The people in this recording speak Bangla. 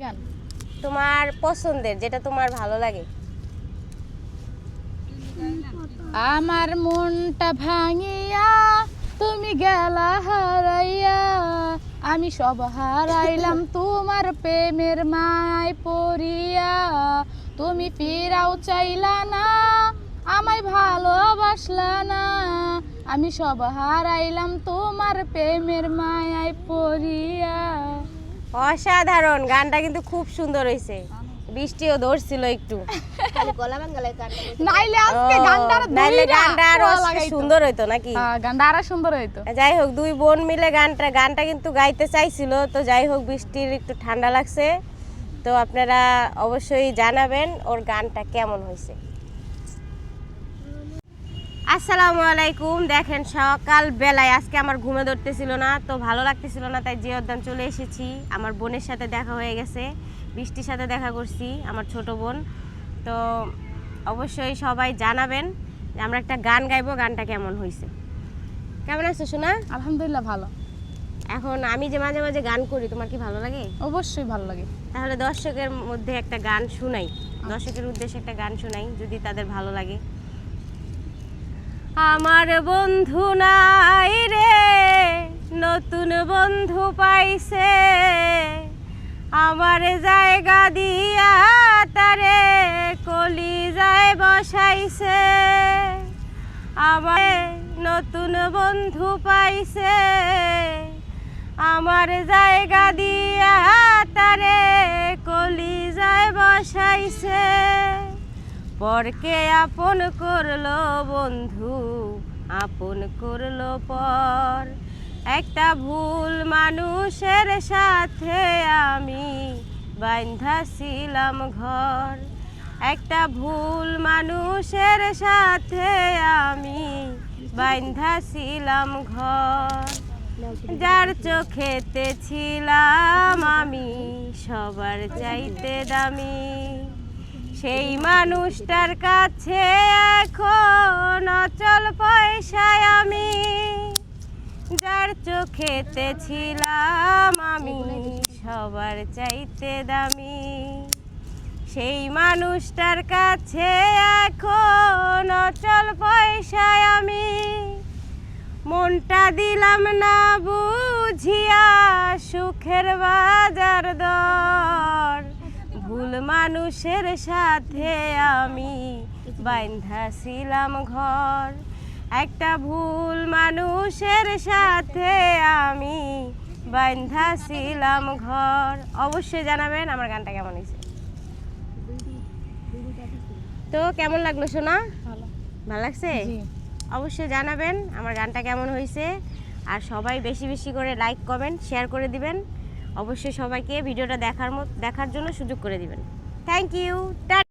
গান তোমার পছন্দের, যেটা তোমার ভালো লাগে। আমার মনটা ভাঙিয়া তুমি গেলা হারাইয়া, আমি সব হারাইলাম তোমার প্রেমের মায় পড়িয়া। তুমি ফিরাও চাইলা না, আমায় ভালোবাসলা না, আমি সব হারাইলাম তোমার প্রেমের মায়ায় পড়িয়া। অসাধারণ, গানটা কিন্তু খুব সুন্দর হয়েছে। বৃষ্টিও ধরছিল একটু, নাইলে আজকে নাইলে গানটা আরো সুন্দর হইতো নাকি? গানটা আরো সুন্দর হইতো। যাই হোক, দুই বোন মিলে গানটা কিন্তু গাইতে চাইছিল। তো যাই হোক, বৃষ্টির একটু ঠান্ডা লাগছে। তো আপনারা অবশ্যই জানাবেন ওর গানটা কেমন হয়েছে। আসসালামু আলাইকুম। দেখেন, সকাল বেলায় আজকে আমার ঘুমে ধরতেছিল না, তো ভালো লাগতেছিল না, তাই জিয়া উদ্যান চলে এসেছি। আমার বোনের সাথে দেখা হয়ে গেছে, বৃষ্টির সাথে দেখা করছি, আমার ছোট বোন। তো অবশ্যই সবাই জানাবেন যে আমরা একটা গান গাইবো, গানটা কেমন হয়েছে। কেমন আছো সোনা? আলহামদুলিল্লাহ ভালো। এখন আমি যে মাঝে মাঝে গান করি, তোমার কি ভালো লাগে? অবশ্যই ভালো লাগে। তাহলে দর্শকের মধ্যে একটা গান শুনাই, দর্শকের উদ্দেশ্যে একটা গান শুনাই, যদি তাদের ভালো লাগে। আমার বন্ধু নাই রে, নতুন বন্ধু পাইছে, আমার জায়গা দিয়া তারে কলিজায় বসাইছে। আমার নতুন বন্ধু পাইছে, আমার জায়গা দিয়া তারে কলিজায় বসাইছে। পরকে আপন করলো বন্ধু, আপন করলো পর। একটা ভুল মানুষের সাথে আমি বাঁধা ছিলাম ঘর। একটা ভুল মানুষের সাথে আমি বাঁধা ছিলাম ঘর। যার চোখেতে ছিলাম আমি সবার চাইতে দামি, সেই মানুষটার কাছে এখন অচল পয়সায় আমি। যার চোখেতে ছিলাম আমি সবার চাইতে দামি, সেই মানুষটার কাছে এখন অচল পয়সায় আমি। মনটা দিলাম না বুঝিয়া সুখের বাজার দর, ভুল মানুষের সাথে আমি বাঁধা ছিলাম ঘর। একটা ভুল মানুষের সাথে আমি বাঁধা ছিলাম ঘর। অবশ্যই জানাবেন আমার গানটা কেমন হয়েছে। তো কেমন লাগলো সোনা? ভালো। ভালো লাগছে? অবশ্যই জানাবেন আমার গানটা কেমন হয়েছে। আর সবাই বেশি বেশি করে লাইক, কমেন্ট, শেয়ার করে দিবেন। অবশ্যই সবাইকে ভিডিওটা দেখার জন্য সুযোগ করে দিবেন। Thank you.